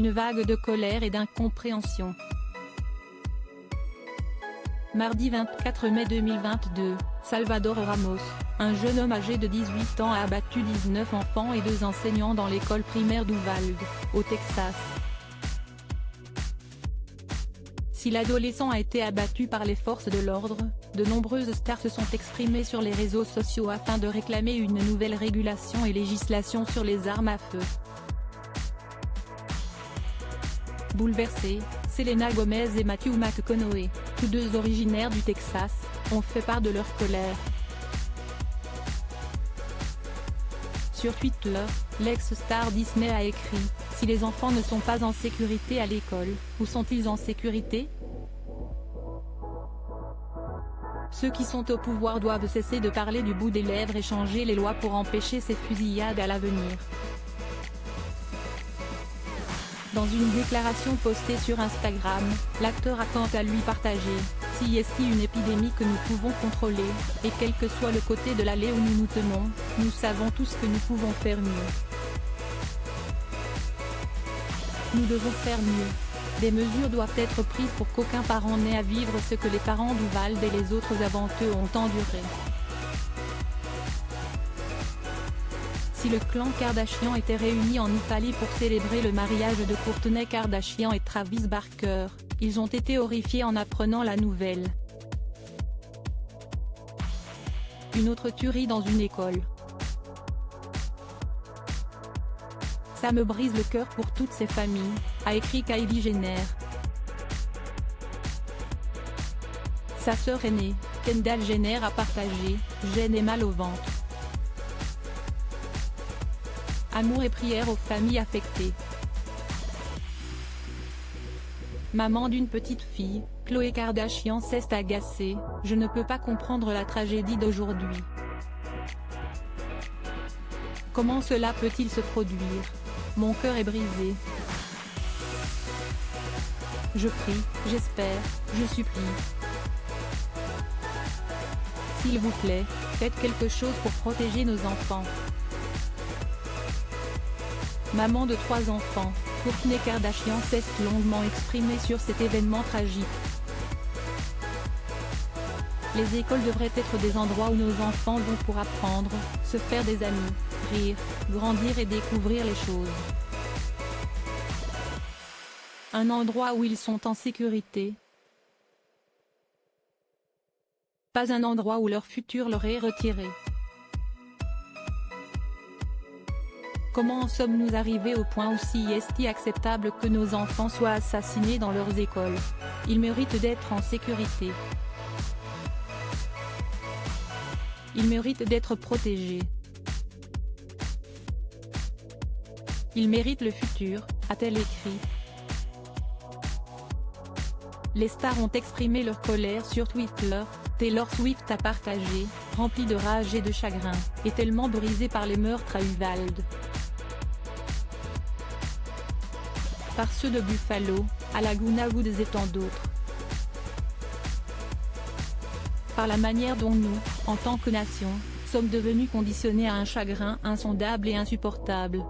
une vague de colère et d'incompréhension. Mardi 24 mai 2022, Salvador Ramos, un jeune homme âgé de 18 ans a abattu 19 enfants et 2 enseignants dans l'école primaire d'Uvalde, au Texas. Si l'adolescent a été abattu par les forces de l'ordre, de nombreuses stars se sont exprimées sur les réseaux sociaux afin de réclamer une nouvelle régulation et législation sur les armes à feu. Bouleversés, Selena Gomez et Matthew McConaughey, tous deux originaires du Texas, ont fait part de leur colère. Sur Twitter, l'ex-star Disney a écrit « Si les enfants ne sont pas en sécurité à l'école, où sont-ils en sécurité ? Ceux qui sont au pouvoir doivent cesser de parler du bout des lèvres et changer les lois pour empêcher ces fusillades à l'avenir. » Dans une déclaration postée sur Instagram, l'acteur a quant à lui partagé « Si est une épidémie que nous pouvons contrôler, et quel que soit le côté de l'allée où nous nous tenons, nous savons tous que nous pouvons faire mieux. Nous devons faire mieux. Des mesures doivent être prises pour qu'aucun parent n'ait à vivre ce que les parents d'Uvalde et les autres avant eux ont enduré. » Si le clan Kardashian était réuni en Italie pour célébrer le mariage de Kourtney Kardashian et Travis Barker, ils ont été horrifiés en apprenant la nouvelle. Une autre tuerie dans une école. Ça me brise le cœur pour toutes ces familles, a écrit Kylie Jenner. Sa sœur aînée, Kendall Jenner a partagé « Gêne et mal au ventre ». Amour et prière aux familles affectées. Maman d'une petite fille, Khloé Kardashian s'est agacée « Je ne peux pas comprendre la tragédie d'aujourd'hui. Comment cela peut-il se produire ? Mon cœur est brisé. Je prie, j'espère, je supplie. S'il vous plaît, faites quelque chose pour protéger nos enfants. » Maman de 3 enfants, Kourtney Kardashian s'est longuement exprimée sur cet événement tragique. Les écoles devraient être des endroits où nos enfants vont pour apprendre, se faire des amis, rire, grandir et découvrir les choses. Un endroit où ils sont en sécurité. Pas un endroit où leur futur leur est retiré. Comment en sommes-nous arrivés au point aussi acceptable que nos enfants soient assassinés dans leurs écoles? Ils méritent d'être en sécurité. Ils méritent d'être protégés. Ils méritent le futur, a-t-elle écrit. Les stars ont exprimé leur colère sur Twitter. Taylor Swift a partagé, remplie de rage et de chagrin, et tellement brisée par les meurtres à Uvalde. Par ceux de Buffalo, à Laguna Woods et tant d'autres. Par la manière dont nous, en tant que nation, sommes devenus conditionnés à un chagrin insondable et insupportable.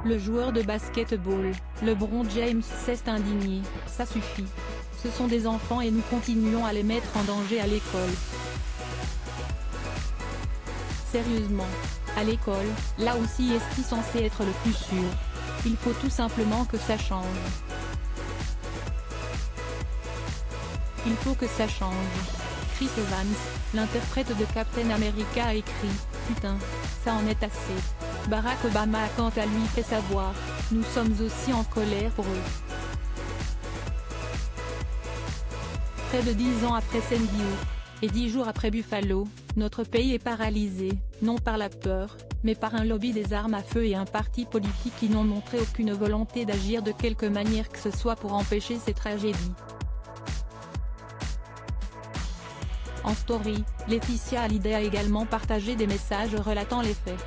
Le joueur de basket-ball, LeBron James s'est indigné, ça suffit. Ce sont des enfants et nous continuons à les mettre en danger à l'école. Sérieusement. À l'école, là aussi est-ce censé être le plus sûr. Il faut tout simplement que ça change. Il faut que ça change. Chris Evans, l'interprète de Captain America a écrit « Putain, ça en est assez ». Barack Obama a quant à lui fait savoir « Nous sommes aussi en colère pour eux ». Près de 10 ans après Sandy Hook, et 10 jours après Buffalo, notre pays est paralysé, non par la peur, mais par un lobby des armes à feu et un parti politique qui n'ont montré aucune volonté d'agir de quelque manière que ce soit pour empêcher ces tragédies. En story, Laetitia Hallyday a également partagé des messages relatant les faits.